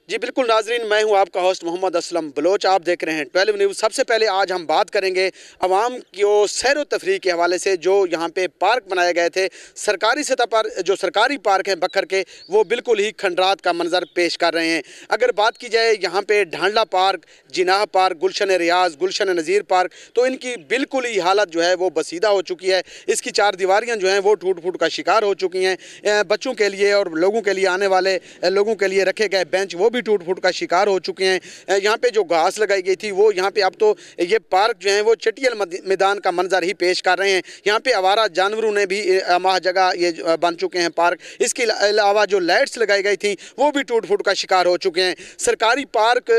जी बिल्कुल नाजरीन, मैं हूं आपका होस्ट मोहम्मद असलम बलोच। आप देख रहे हैं 12 न्यूज़। सबसे पहले आज हम बात करेंगे आवाम की सैर व तफरीह के हवाले से। जो यहाँ पे पार्क बनाए गए थे सरकारी सतह पर, जो सरकारी पार्क हैं बखर के, वो बिल्कुल ही खंडरात का मंजर पेश कर रहे हैं। अगर बात की जाए यहाँ पे ढांडला पार्क, जिनाह पार्क, गुलशन रियाज, गुलशन नज़ीर पार्क, तो इनकी बिल्कुल ही हालत जो है वो बसीदा हो चुकी है। इसकी चार दीवारियाँ जो हैं वो टूट फूट का शिकार हो चुकी हैं। बच्चों के लिए और लोगों के लिए, आने वाले लोगों के लिए रखे गए बेंच वो भी टूट फूट का शिकार हो चुके हैं। यहाँ पे जो घास लगाई गई थी वो यहाँ पे अब तो ये पार्क जो है वो चटियल मैदान का मंजर ही पेश कर रहे हैं। यहाँ पे आवारा जानवरों ने भी माह जगह ये बन चुके हैं पार्क। इसके अलावा जो लाइट्स लगाई गई थी वो भी टूट फूट का शिकार हो चुके हैं। सरकारी पार्क,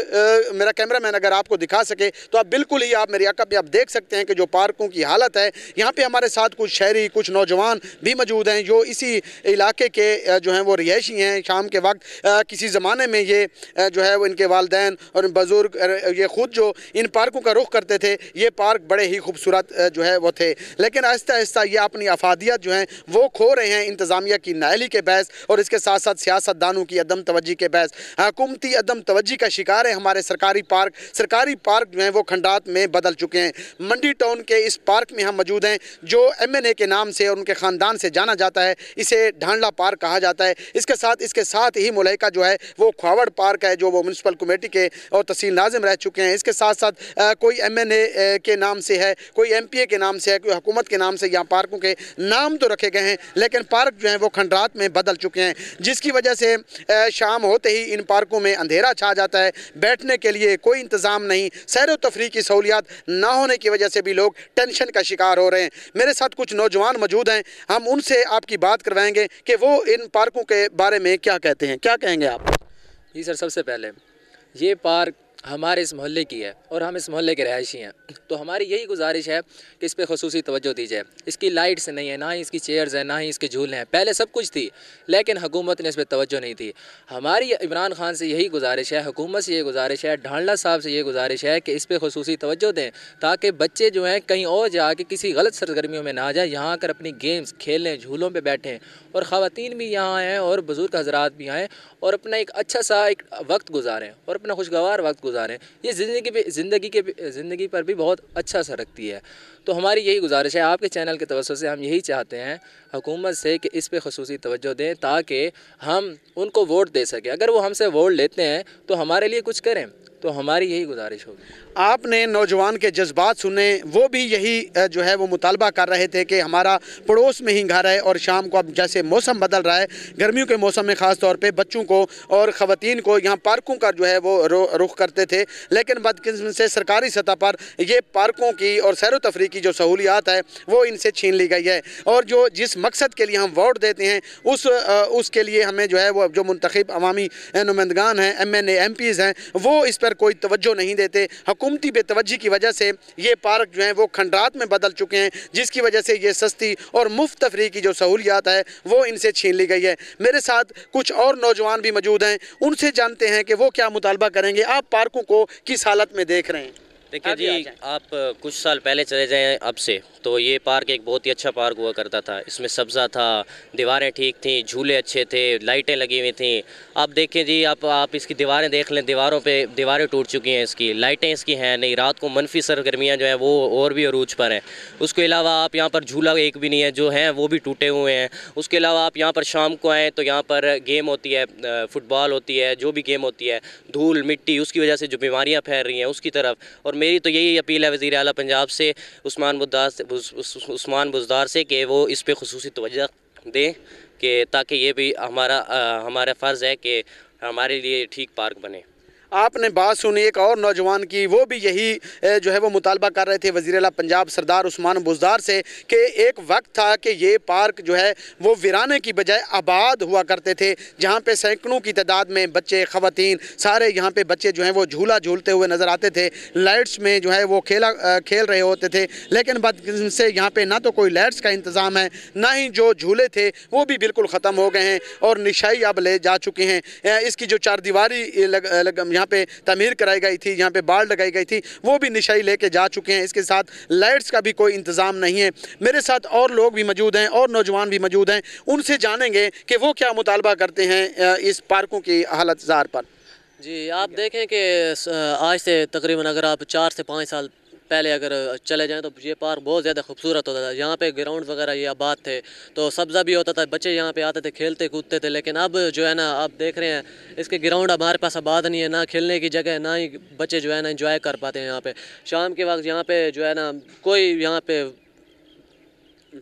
मेरा कैमरामैन अगर आपको दिखा सके तो आप बिल्कुल ही आप मेरी आंखों पे आप देख सकते हैं कि जो पार्कों की हालत है। यहाँ पे हमारे साथ कुछ शहरी, कुछ नौजवान भी मौजूद हैं जो इसी इलाके के जो हैं वो रिहायशी हैं। शाम के वक्त किसी ज़माने में ये जो है वो इनके वालिदैन और बुज़ुर्ग ये ख़ुद जो इन पार्कों का रुख करते थे, ये पार्क बड़े ही खूबसूरत जो है वो थे। लेकिन आहिस्ता आहिस्ता ये अपनी अफादियत जो हैं वो खो रहे हैं इंतज़ामिया की नाअहली के बहस और इसके साथ साथ सियासतदानों की अदम तवज्जी के बहस। हुकूमती अदम तवज्जी का शिकार है हमारे सरकारी पार्क। सरकारी पार्क जो हैं वो खंडात में बदल चुके हैं। मंडी टाउन के इस पार्क में हम मौजूद हैं जो MNA के नाम से और उनके ख़ानदान से जाना जाता है। इसे ढांडला पार्क कहा जाता है। इसके साथ ही मुलाइका जो है वो ख्वावड़ पार्क है जो वो म्यूनसिपल कमेटी के और तहसील नाज़िम रह चुके हैं। इसके साथ साथ कोई MNA के नाम से है, कोई MPA के नाम से है, कोई हुकूमत के नाम से यहाँ पार्कों के नाम तो रखे गए हैं, लेकिन पार्क जो हैं वो खंडरात में बदल चुके हैं, जिसकी वजह से शाम होते ही इन पार्कों में अंधेरा छा जाता है। बैठने के लिए कोई इंतज़ाम नहीं, सैर व तफरीह की सहूलियात ना होने की वजह से भी लोग टेंशन का शिकार हो रहे हैं। मेरे साथ कुछ नौजवान मौजूद हैं, हम उनसे आपकी बात करवाएंगे कि वो इन पार्कों के बारे में क्या कहते हैं। क्या कहेंगे आप? जी सर, सबसे पहले ये पार्क हमारे इस मोहल्ले की है और हम इस मोहल्ले के रहायशी हैं, तो हमारी यही गुजारिश है कि इस पे ख़ुसूसी तवज्जो दी जाए। इसकी लाइट्स नहीं है, ना ही इसकी चेयर्स हैं, ना ही इसके झूले हैं। पहले सब कुछ थी लेकिन हुकूमत ने इस पर तवज्जो नहीं दी। हमारी इमरान खान से यही गुजारिश है, हुकूमत से ये गुजारिश है, ढांडला साहब से ये गुजारिश है कि इस पर ख़ुसूसी तवज्जो दें ताकि बच्चे जो हैं कहीं और जाके किसी गलत सरगर्मियों में ना जाए, यहाँ आकर अपनी गेम्स खेलें, झूलों पर बैठें और ख़वातीन भी यहाँ आएँ और बुज़ुर्ग हज़रात भी आएँ और अपना एक अच्छा सा एक वक्त गुजारें और अपना खुशगवार वक्त गुजारें। ये ज़िंदगी पर भी बहुत अच्छा असर रखती है। तो हमारी यही गुजारिश है आपके चैनल के तवज्जो से, हम यही चाहते हैं हुकूमत से कि इस पे ख़ुसूसी तवज्जो दें ताकि हम उनको वोट दे सकें। अगर वो हमसे वोट लेते हैं तो हमारे लिए कुछ करें, तो हमारी यही गुजारिश होगी। आपने नौजवान के जज्बात सुने, वो भी यही जो है वो मुतालबा कर रहे थे कि हमारा पड़ोस में ही घर है और शाम को अब जैसे मौसम बदल रहा है, गर्मियों के मौसम में ख़ास तौर पे बच्चों को और ख़वातीन को यहाँ पार्कों का जो है वो रुख करते थे। लेकिन बदकिस्मती से सरकारी सतह पर ये पार्कों की और सैर व तफरीह की जो सहूलियात है वो इनसे छीन ली गई है और जो जिस मकसद के लिए हम वोट देते हैं उसके लिए हमें जो है वो जो मुंतखब अवामी नुमाइंदगान हैं, MNA MPs हैं, वो इस पर कोई तवज्जो नहीं देते। हुकूमती बेतवज्जी की वजह से ये पार्क जो हैं वो खंडरात में बदल चुके हैं, जिसकी वजह से ये सस्ती और मुफ्त तफरीह की जो सहूलियात है वो इनसे छीन ली गई है। मेरे साथ कुछ और नौजवान भी मौजूद हैं, उनसे जानते हैं कि वो क्या मुतालबा करेंगे। आप पार्कों को किस हालत में देख रहे हैं? देखिए जी, आप कुछ साल पहले चले जाएं अब से, तो ये पार्क एक बहुत ही अच्छा पार्क हुआ करता था। इसमें सब्ज़ा था, दीवारें ठीक थी, झूले अच्छे थे, लाइटें लगी हुई थी। आप देखें जी, आप इसकी दीवारें देख लें, दीवारें टूट चुकी हैं, इसकी लाइटें इसकी हैं नहीं। रात को मनफी सरगर्मियाँ जो हैं वो और भी अरूज पर हैं। उसके अलावा आप यहाँ पर झूला एक भी नहीं है, जो हैं वो भी टूटे हुए हैं। उसके अलावा आप यहाँ पर शाम को आएँ तो यहाँ पर गेम होती है, फुटबॉल होती है, जो भी गेम होती है, धूल मिट्टी, उसकी वजह से जो बीमारियाँ फैल रही हैं उसकी तरफ। और मेरी तो यही अपील है वज़ीर आला पंजाब से, उस्मान बुज़दार से, कि वो इस पे ख़ुसूसी तवज्जो दें कि ताकि ये भी हमारा फ़र्ज़ है कि हमारे लिए ठीक पार्क बने। आपने बात सुनी एक और नौजवान की, वो भी यही जो है वो मुतालबा कर रहे थे वज़ीर आला पंजाब सरदार उस्मान बुज़दार से कि एक वक्त था कि ये पार्क जो है वो वीराने की बजाय आबाद हुआ करते थे, जहाँ पे सैकड़ों की तादाद में बच्चे, ख़वातीन, सारे यहाँ पे बच्चे जो हैं वो झूला झूलते हुए नज़र आते थे। लाइट्स में जो है वो खेल रहे होते थे, लेकिन बदकिस्मती से यहाँ पर ना तो कोई लाइट्स का इंतज़ाम है, ना ही जो झूले थे वो भी बिल्कुल ख़त्म हो गए हैं और निशाई अब ले जा चुके हैं। इसकी जो चार दीवारी यहाँ पे तमीर कराई गई थी, यहाँ पे बाड़ लगाई गई थी, वो भी निशाई लेके जा चुके हैं। इसके साथ लाइट्स का भी कोई इंतज़ाम नहीं है। मेरे साथ और लोग भी मौजूद हैं और नौजवान भी मौजूद हैं, उनसे जानेंगे कि वो क्या मुतालबा करते हैं इस पार्कों की हालत ज़ार पर। جی آپ دیکھیں کہ آج سے تقریباً اگر آپ 4 سے 5 سال پہلے اگر چلے جائیں تو یہ پارک بہت زیادہ خوبصورت ہوتا تھا. یہاں پہ گراؤنڈ وغیرہ یہ آباد تھے تو سبزہ بھی ہوتا تھا, بچے یہاں پہ آتے تھے, کھیلتے کودتے تھے. لیکن اب جو ہے نا آپ دیکھ رہے ہیں اس کے گراؤنڈ ہمارے پاس آباد نہیں ہے, نہ کھیلنے کی جگہ ہے, نہ ہی بچے جو ہے نا انجوائے کر پاتے ہیں. یہاں پہ شام کے وقت یہاں پہ جو ہے نا کوئی یہاں پہ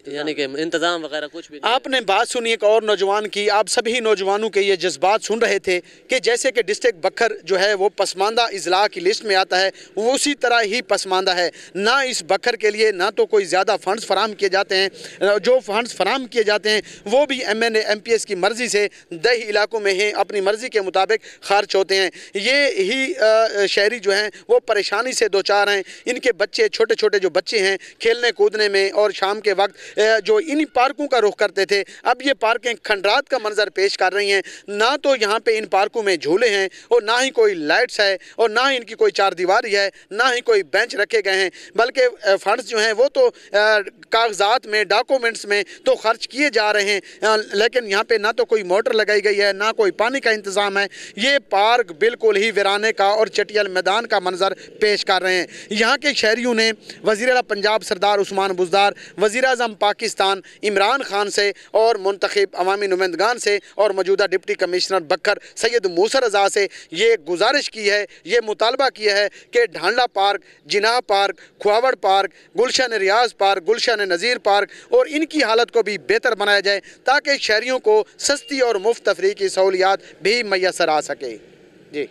یعنی کہ انتظام وغیرہ کچھ بھی نہیں. آپ نے بات سنی ایک اور نوجوان کی, آپ سبھی نوجوانوں کے یہ جذبات سن رہے تھے کہ جیسے کہ ڈسٹرکٹ بکھر جو ہے وہ پسماندہ اضلاع کی لسٹ میں آتا ہے, وہ اسی طرح ہی پسماندہ ہے. نہ اس بکھر کے لیے نہ تو کوئی زیادہ فنڈز فراہم کیے جاتے ہیں, جو فنڈز فراہم کیے جاتے ہیں وہ بھی MPs کی مرضی سے دیہی علاقوں میں ہیں, اپنی مرضی کے مطابق خرچ ہوتے ہیں. یہ ہی شہری جو ہیں وہ پریشانی سے دوچار ہیں. ان کے بچے چھوٹے چھوٹے جو بچے ہیں کھیلنے کودنے میں اور شام کے وقت جو ان پارکوں کا رخ کرتے تھے, اب یہ پارکیں کھنڈرات کا منظر پیش کر رہی ہیں. نہ تو یہاں پہ ان پارکوں میں جھولے ہیں اور نہ ہی کوئی لائٹس ہے اور نہ ہی ان کی کوئی چار دیواری ہے, نہ ہی کوئی بینچ رکھے گئے ہیں, بلکہ فنڈز جو ہیں وہ تو کاغذات میں ڈاکومنٹس میں تو خرچ کیے جا رہے ہیں, لیکن یہاں پہ نہ تو کوئی موٹر لگائی گئی ہے, نہ کوئی پانی کا انتظام ہے. یہ پارک بالکل ہی ویرانے کا اور چٹیل میدان کا منظر پیش کر رہے ہیں. یہاں کے شہریوں نے وزیر اعلیٰ پنجاب سردار عثمان بزدار, وزیر اعظم پاکستان عمران خان سے اور منتخب عوامی نمائندگان سے اور موجودہ ڈپٹی کمشنر بکھر سید موسیٰ رضا سے یہ گزارش کی ہے, یہ مطالبہ کیا ہے کہ ڈھانڈا پارک, جناح پارک, کھواوڑ پارک, گلشن ریاض پارک, گلشن نذیر پارک اور ان کی حالت کو بھی بہتر بنایا جائے تاکہ شہریوں کو سستی اور مفت تفریح کی سہولیات بھی میسر آ سکے. جی